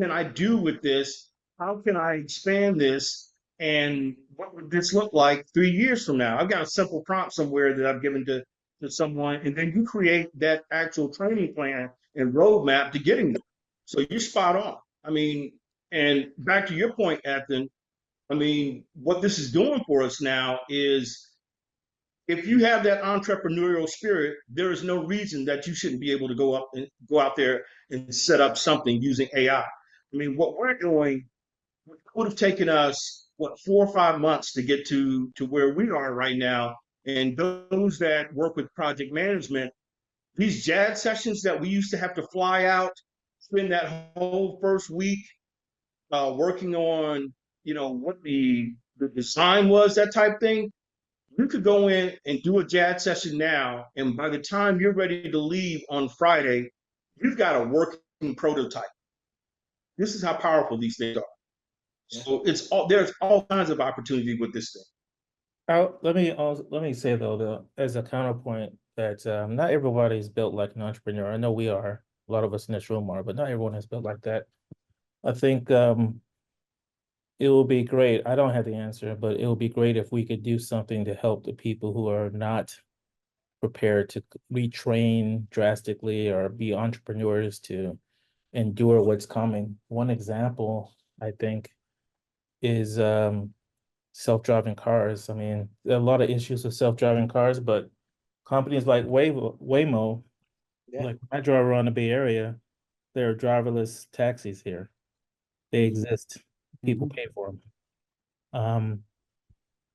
can I do with this? How can I expand this? And what would this look like 3 years from now? I've got a simple prompt somewhere that I've given to someone, and then you create that actual training plan and roadmap to getting there. So you're spot on. I mean, and back to your point, Ethan, I mean, what this is doing for us now is if you have that entrepreneurial spirit, there is no reason that you shouldn't be able to go out there and set up something using AI. I mean, what we're doing would have taken us 4 or 5 months to get to where we are right now. And those that work with project management, these JAD sessions that we used to have to fly out, spend that whole first week working on, what the design was, that type thing. You could go in and do a JAD session now, and by the time you're ready to leave on Friday, you've got a working prototype. This is how powerful these things are. So there's all kinds of opportunity with this thing. Let me say though, as a counterpoint, that not everybody is built like an entrepreneur. I know we are, a lot of us in this room are, but not everyone is built like that. I think it will be great. I don't have the answer, but it will be great if we could do something to help the people who are not prepared to retrain drastically or be entrepreneurs to endure what's coming. One example, I think, is self-driving cars. I mean, there are a lot of issues with self-driving cars, but companies like Waymo, Yeah. like when I drive around the Bay Area, there are driverless taxis here. They exist. People pay for them.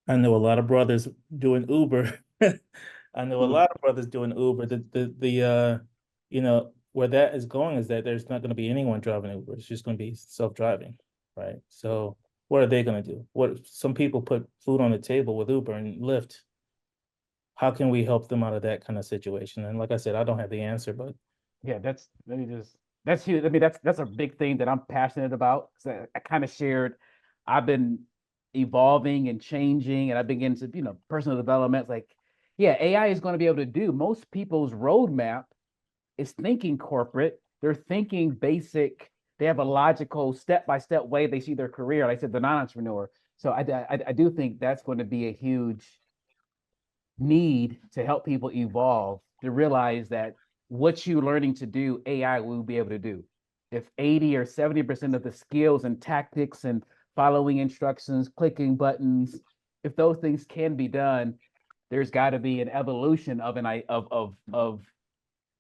I know a lot of brothers doing Uber. I know a lot of brothers doing Uber. You know, where that is going is that there's not going to be anyone driving Uber. It's just going to be self-driving, right? So what are they going to do? What some people put food on the table with Uber and Lyft. How can we help them out of that kind of situation? And like I said, I don't have the answer, but Yeah, that's huge. I mean, that's a big thing that I'm passionate about. So I kind of shared, I've been evolving and changing, and I've been getting into, personal development. It's like, yeah, AI is going to be able to do most people's roadmap is thinking corporate. They're thinking basic. They have a logical step-by-step way they see their career. Like I said, they're not entrepreneur. So I do think that's going to be a huge need to help people evolve to realize that what you're learning to do, AI will be able to do. If 80 or 70% of the skills and tactics and following instructions, clicking buttons, if those things can be done, there's got to be an evolution of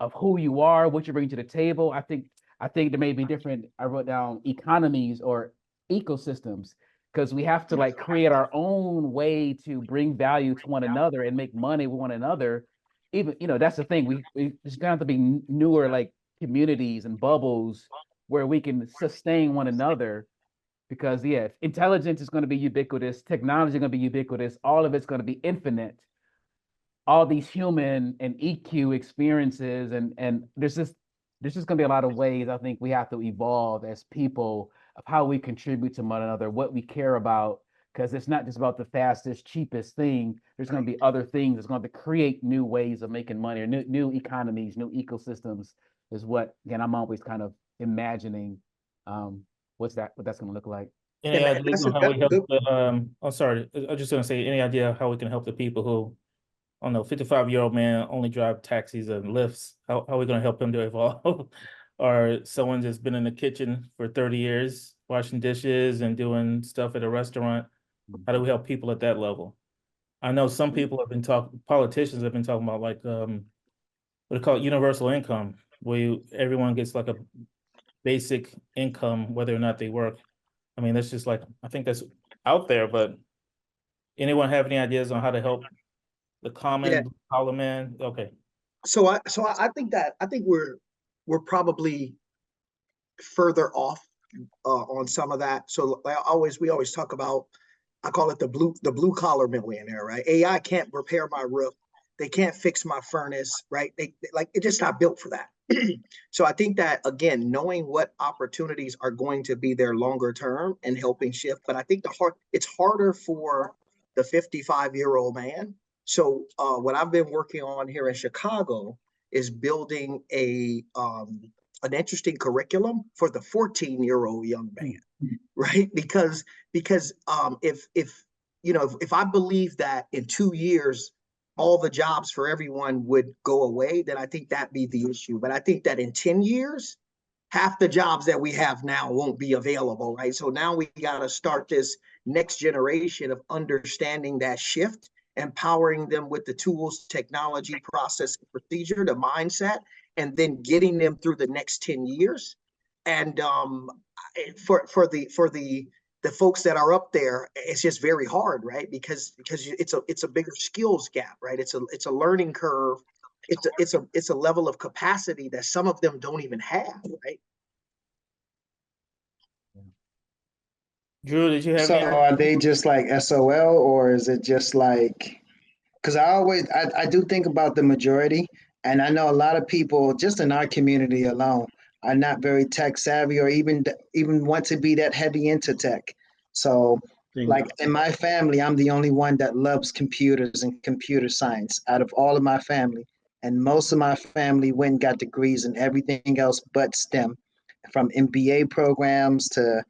of who you are, what you bring to the table. I think there may be different, I wrote down economies or ecosystems, because we have to like create our own way to bring value to one another and make money with one another. Even, that's the thing. There's gonna have to be newer like communities and bubbles where we can sustain one another, because yeah, intelligence is going to be ubiquitous, technology is going to be ubiquitous, all of it's going to be infinite, all these human and EQ experiences, and there's just going to be a lot of ways I think we have to evolve as people of how we contribute to one another, what we care about, because it's not just about the fastest, cheapest thing. There's going to be other things that's going to create new ways of making money, or new economies, new ecosystems is what, again, I'm always kind of imagining what that's going to look like. any man, ideas that's on how we help good. I'm sorry, I was just gonna say, any idea how we can help the people who, I don't know, 55-year-old man only drive taxis and lifts? How are we gonna help him to evolve? Or someone that's been in the kitchen for 30 years, washing dishes and doing stuff at a restaurant? How do we help people at that level? I know some people have been politicians have been talking about like what they call it, universal income, where everyone gets like a basic income, whether or not they work. I mean, that's just like, I think that's out there, but anyone have any ideas on how to help the Yeah. common collar man? Okay. So I think we're probably further off on some of that. So we always talk about, I call it the blue collar millionaire, right? AI can't repair my roof. They can't fix my furnace, right? They like, it's just not built for that. So I think that, again, knowing what opportunities are going to be there longer term and helping shift. But I think it's harder for the 55-year-old man. So what I've been working on here in Chicago is building an interesting curriculum for the 14-year-old young man, right? Because if I believe that in 2 years all the jobs for everyone would go away, then I think that'd be the issue. But I think that in 10 years, half the jobs that we have now won't be available, right? So now we got to start this next generation of understanding that shift, empowering them with the tools, technology, process, procedure, the mindset, and then getting them through the next 10 years. And for the folks that are up there, it's just very hard, right? Because it's a bigger skills gap, right? It's a learning curve. It's a level of capacity that some of them don't even have, right? Drew, did you have So any? are they just like SOL, or is it just like, because I do think about the majority, and I know a lot of people just in our community alone are not very tech savvy, or even want to be that heavy into tech. So like in my family, I'm the only one that loves computers and computer science out of all of my family. and most of my family went and got degrees in everything else but STEM, from MBA programs to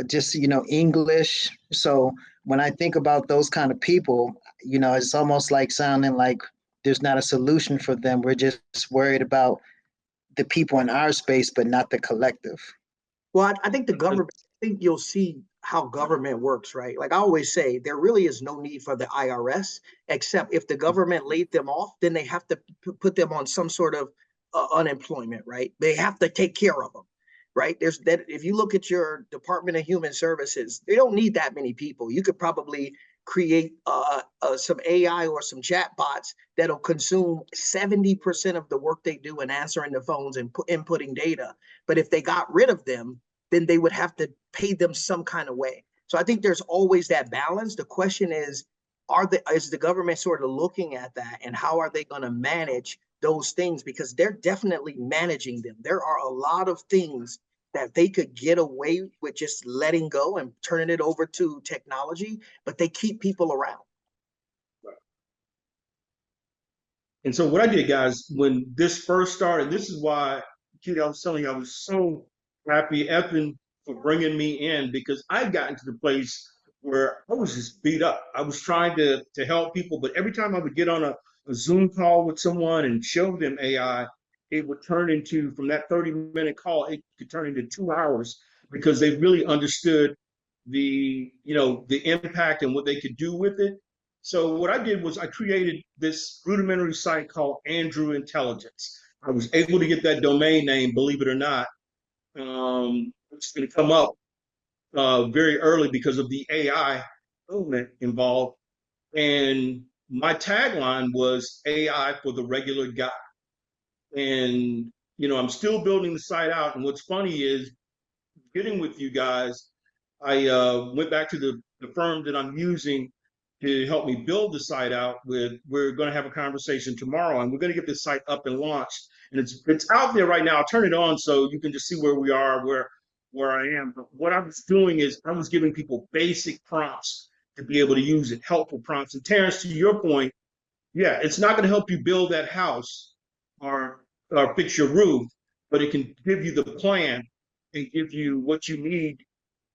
just English. So when I think about those kind of people, it's almost like sounding like there's not a solution for them. We're just worried about the people in our space, but not the collective. Well, I think the government, I think you'll see how government works, right? Like I always say, there really is no need for the IRS, except if the government laid them off, then they have to put them on some sort of unemployment, right? They have to take care of them, right? There's that. If you look at your Department of Human Services, they don't need that many people. You could probably create some AI or some chat bots that'll consume 70% of the work they do in answering the phones and inputting data. But if they got rid of them, then they would have to pay them some kind of way. So I think there's always that balance. The question is the government sort of looking at that, and how are they going to manage those things? Because they're definitely managing them. There are a lot of things that they could get away with just letting go and turning it over to technology, but they keep people around. And so what I did, guys, when this first started, this is why, Judy, I was telling you, I was so happy, Evan, for bringing me in, because I got into the place where I was just beat up. I was trying to help people, but every time I would get on a Zoom call with someone and show them AI, it would turn into, from that 30-minute call, it could turn into 2 hours, because they really understood the impact and what they could do with it. So what I did was I created this rudimentary site called Andrew Intelligence. I was able to get that domain name, believe it or not. It's going to come up very early because of the AI movement involved. And my tagline was AI for the regular guy. And, I'm still building the site out. And what's funny is, getting with you guys, I went back to the firm that I'm using to help me build the site out with. We're going to have a conversation tomorrow, and we're going to get this site up and launched. And it's out there right now. I'll turn it on so you can just see where we are, where I am. But what I was doing is I was giving people basic prompts to be able to use it, helpful prompts. And Terrence, to your point, yeah, it's not going to help you build that house or fix your roof, but it can give you the plan and give you what you need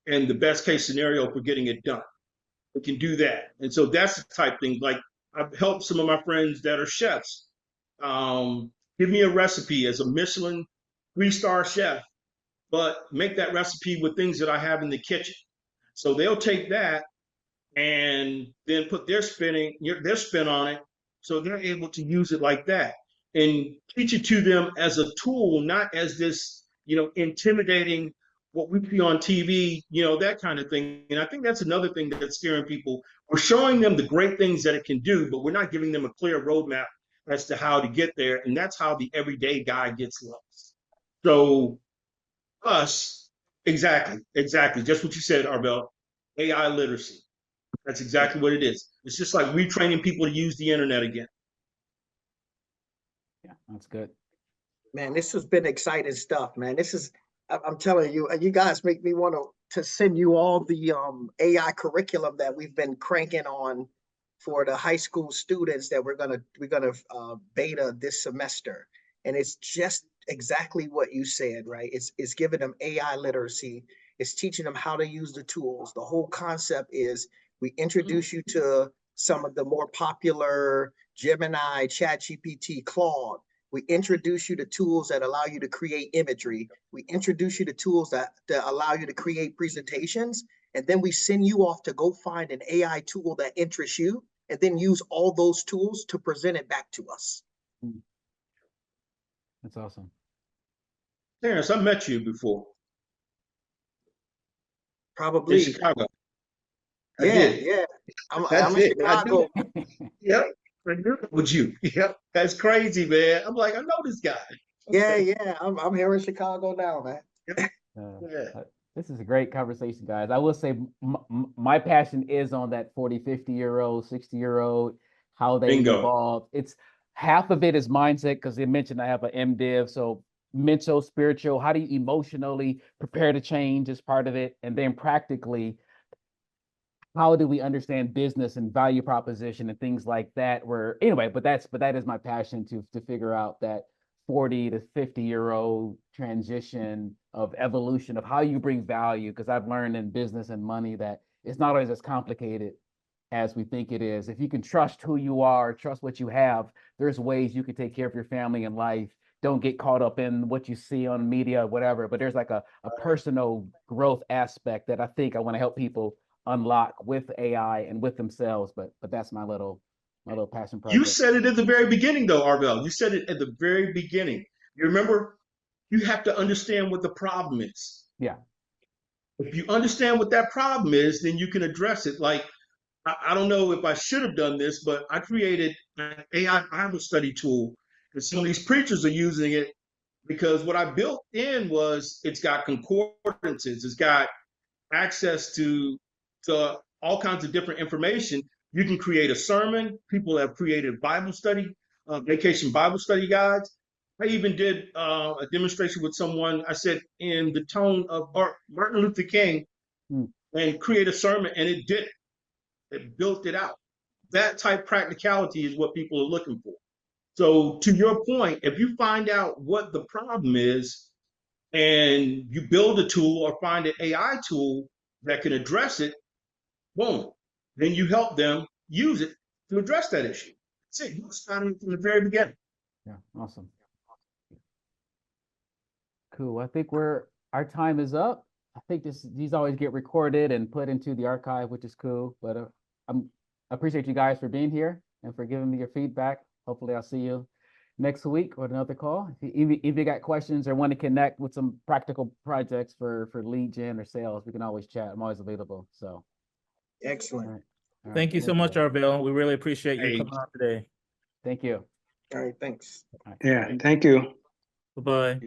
and the best case scenario for getting it done. It can do that. And so that's the type thing. Like, I've helped some of my friends that are chefs. Give me a recipe as a Michelin 3-star chef, but make that recipe with things that I have in the kitchen. So they'll take that and then put their spin on it. So they're able to use it like that, and teach it to them as a tool, not as this, intimidating, what we see on TV, that kind of thing. And I think that's another thing that's scaring people. We're showing them the great things that it can do, but we're not giving them a clear roadmap as to how to get there. And that's how the everyday guy gets lost. So exactly. Just what you said, Arvell, AI literacy. That's exactly what it is. It's just like retraining people to use the internet again. Yeah, that's good. Man, this has been exciting stuff, man. I'm telling you, you guys make me want to send you all the AI curriculum that we've been cranking on for the high school students that we're gonna beta this semester. And it's just exactly what you said, right? It's giving them AI literacy. It's teaching them how to use the tools. The whole concept is we introduce you to some of the more popular Gemini, ChatGPT, Claude. We introduce you to tools that allow you to create imagery. We introduce you to tools that allow you to create presentations. And then we send you off to go find an AI tool that interests you, and then use all those tools to present it back to us. That's awesome. Terrence, I met you before. Probably. In Chicago. Yeah. I'm in Chicago. Yep. With you. Yep. That's crazy, man. I'm like, I know this guy. Yeah. I'm here in Chicago now, man. This is a great conversation, guys. I will say my passion is on that 40, 50-year-old, 60-year-old, how they evolve. It's half of it is mindset, because they mentioned I have an MDiv. So mental, spiritual, how do you emotionally prepare to change is part of it. And then practically, how do we understand business and value proposition and things like that. Where anyway, but that is my passion to figure out that 40 to 50-year-old transition of evolution of how you bring value. Because I've learned in business and money that it's not always as complicated as we think it is. If you can trust who you are, trust what you have, there's ways you can take care of your family and life. Don't get caught up in what you see on media, whatever. But there's like a personal growth aspect that I think I want to help people unlock with AI and with themselves. But that's my little passion project. You said it at the very beginning, though, Arvell. You said it at the very beginning. You remember, you have to understand what the problem is. Yeah. If you understand what that problem is, then you can address it. Like, I don't know if I should have done this, but I created an AI Bible study tool, and some of these preachers are using it because what I built in was it's got concordances, it's got access to all kinds of different information. You can create a sermon. People have created Bible study, vacation Bible study guides. I even did a demonstration with someone. I said in the tone of Martin Luther King, and create a sermon, and it did it. It built it out. That type practicality is what people are looking for. So to your point, if you find out what the problem is and you build a tool or find an AI tool that can address it, boom, then you help them use it to address that issue. That's it. You started from the very beginning. Yeah, awesome. Cool. I think our time is up. I think these always get recorded and put into the archive, which is cool. But I appreciate you guys for being here and for giving me your feedback. Hopefully I'll see you next week with another call. If you got questions or want to connect with some practical projects for lead gen or sales, we can always chat. I'm always available. So Excellent. all right. Thank you so much, Arvell. We really appreciate you Hey. coming on today. Thank you. All right, thanks. Yeah, thank you. Bye-bye.